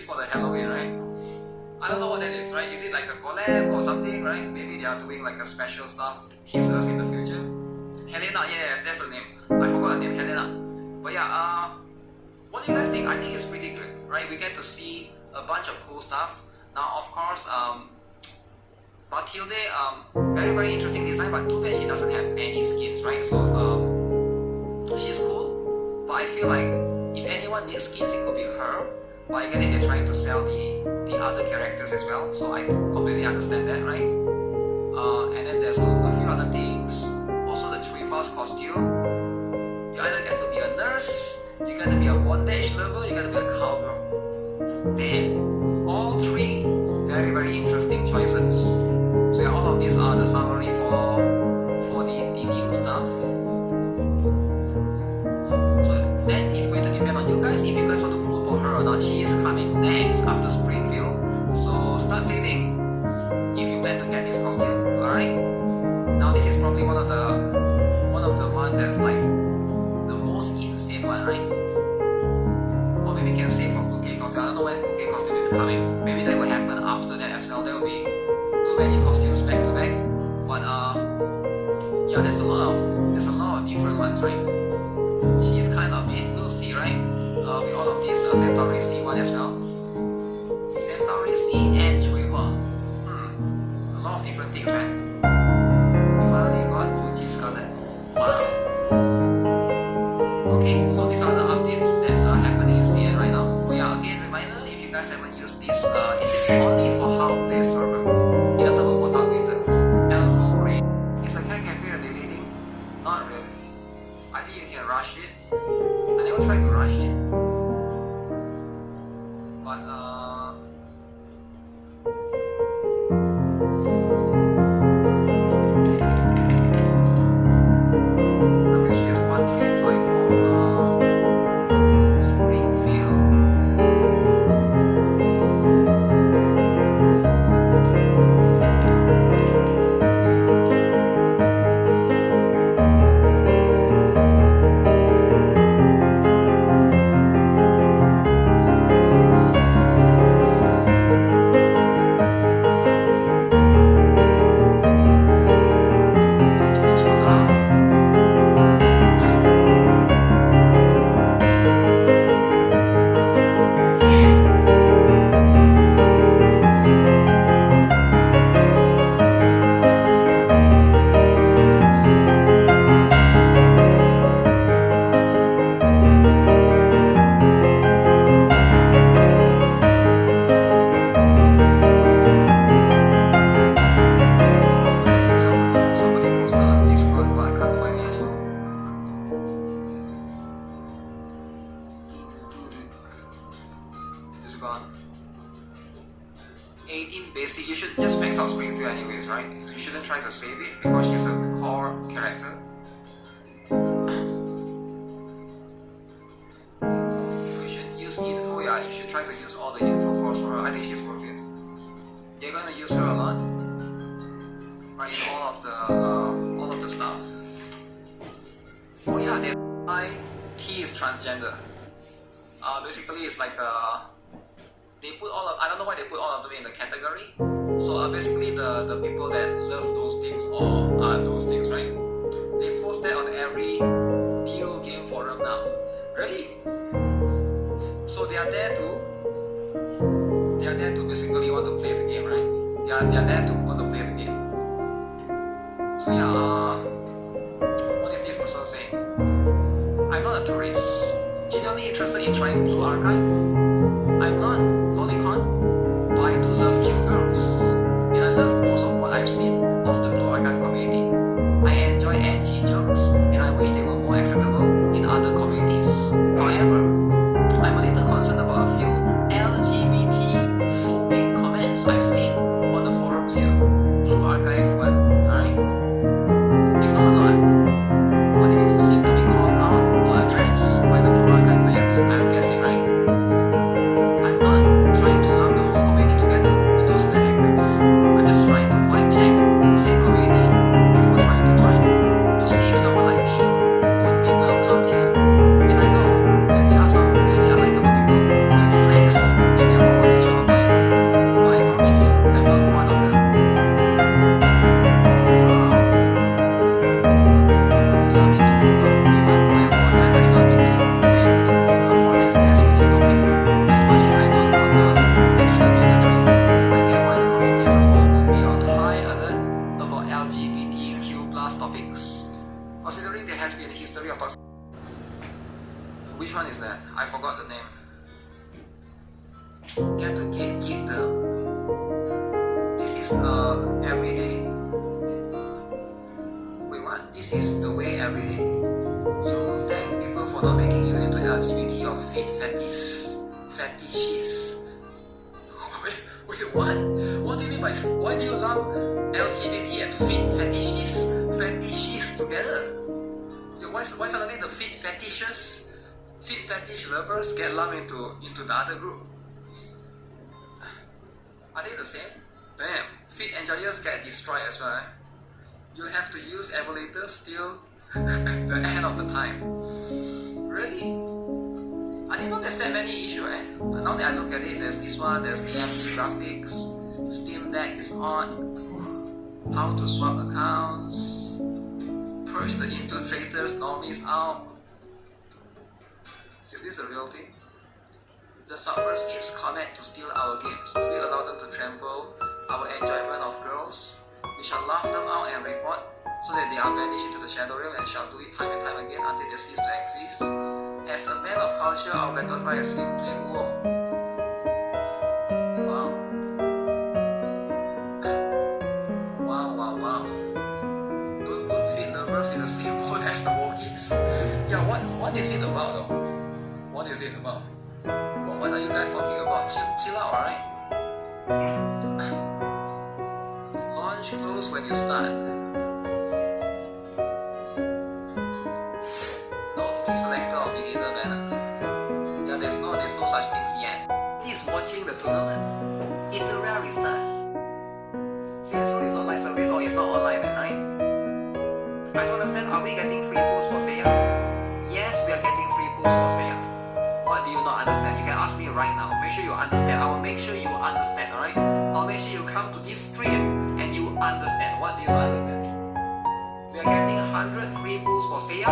skins for the Halloween, right? I don't know what that is, right? Is it like a collab or something, right? Maybe they are doing like a special stuff, teasers in the future. Helena, yes, that's her name. I forgot her name, Helena. But yeah, what do you guys think? I think it's pretty good, right? We get to see a bunch of cool stuff. Now, of course, Matilde, very interesting design, but too bad she doesn't have any skins, right? So, she's cool, but I feel like if anyone needs skins, it could be her. But again, they're trying to sell the other characters as well, so I completely understand that, right? And then there's a few other things. Also, the Chuihua's costume. You either get to be a nurse, you get to be a bondage lover, you get to be a cowgirl. Damn, all three very interesting choices. So yeah, all of these are the summary for the new stuff. So then it's going to depend on you guys if you guys want to vote for her or not. She is coming next after Springfield, so start saving if you plan to get this costume. Alright? Now this is probably one of the ones that's like the most insane one, right? Or maybe you can save for Cookie costume. I don't know when Cookie costume is coming. Maybe that will happen after that as well. There will be too many costumes back to back. But yeah, there's a lot of different ones, right? She's kind of in Lucy, right? With all of these Centauri C one as well. Centauri C and Chuihua. A lot of different things, man. We finally got OG Scarlet. Wow. Okay, so these are the updates that's happening in CN right now. But yeah, again, reminder, if you guys haven't used this, this is only for how play server. It doesn't work for Dark Winter. Elmo Ray. Is a cat cafe a daily thing? Not really. I think you can rush it. I never tried to rush it. But gone. 18 basic, you should just max out Springfield anyways, right? You shouldn't try to save it because she's a core character. You should use info, yeah, you should try to use all the info for her. I think she's worth it. You're gonna use her a lot, right? In all of the stuff. Oh yeah, there's T is transgender. Basically it's like they put all of, I don't know why they put all of them in the category. So basically the people that love those things or those things, right? They post that on every video game forum now. Really? So they are there to basically want to play the game, right? They are there to want to play the game. So yeah, what is this person saying? I'm not a tourist. Genuinely interested in trying Blue Archive. I'm not lolicon, but I do love cute girls. And I love most of what I've seen of the Blue Archive community. I enjoy edgy jokes, and I wish they were more acceptable in other communities. However, I'm a little concerned about a few LGBT-phobic comments I've seen on the forums here. Blue Archive one, alright? It's not a lot, but they didn't seem to be called out or addressed by the Blue Archive players, I'm guessing, right? I'm not trying to lump the whole community together with those bad actors. I'm just trying to find check, same community, before trying to join, to see if someone like me would be welcome. TQ plus topics. Considering there has been a history of toxic. Which one is that? I forgot the name. Get to keep them. This is everyday. Wait, what? This is the way everyday. You thank people for not making you into LGBT or fit fetishes. Wait, what? What do you mean by? Why do you lump LGBT and fit fetishes together? Why suddenly the fit fetish lovers get lumped into the other group? Are they the same? Damn, fit enjoyers get destroyed as well. You'll have to use emulators till the end of the time. Really? I didn't know there's that many issues. Now that I look at it, there's this one, there's the empty graphics, Steam Deck is on, how to swap accounts, purge the infiltrators, normies out. Is this a real thing? The subversives connect to steal our games. Do we allow them to trample our enjoyment of girls? We shall laugh them out and report so that they are banished into the shadow realm and shall do it time and time again until they cease to exist. As a man of culture, our battle cry is simply whoa. Wow. Don't put fit lovers in the same boat as the walkies. Yeah, what is it about though? What is it about? What are you guys talking about? Chill out, alright? Launch close when you start. No free selector or beginner banner. Yeah, there's no such things yet. He's watching the tournament. It's a rare restart. CS4 is not live service or it's not online at night. I don't understand. Are we getting free pools for Seiya? Yes, we are getting free pools for Seiya. What do you not understand? You can ask me right now. Make sure you understand. I will make sure you understand, alright? I'll make sure you come to this stream and you understand. What do you not understand? We are getting 100 free pools for Seiya.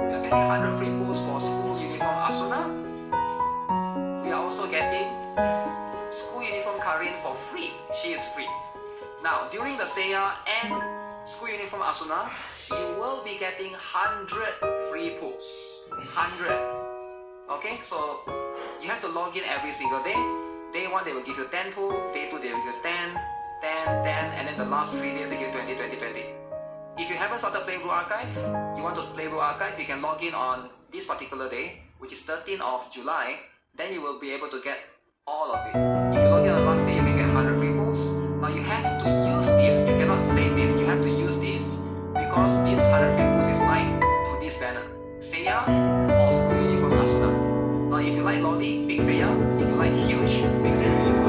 We are getting 100 free pools for school uniform Asuna. We are also getting school uniform Karin for free. She is free. Now, during the Seiya and school uniform Asuna, you will be getting 100 free pools. 100. Okay, so you have to log in every single day. Day 1 they will give you 10 pool, day 2 they will give you 10, 10, 10, and then the last 3 days they give 20, 20, 20. If you haven't started Playbook Archive, you want to Playbook Archive, you can log in on this particular day, which is 13th of July, then you will be able to get all of it. If you log in on the last day, you can get 100 free pools. Now you have to use this, you cannot save this, you have to use this because this 100 free pools is linked to this banner. Seiya or school uniform Asuna. Now if you like Lolly, pick Seiya. If you like huge, pick school uniform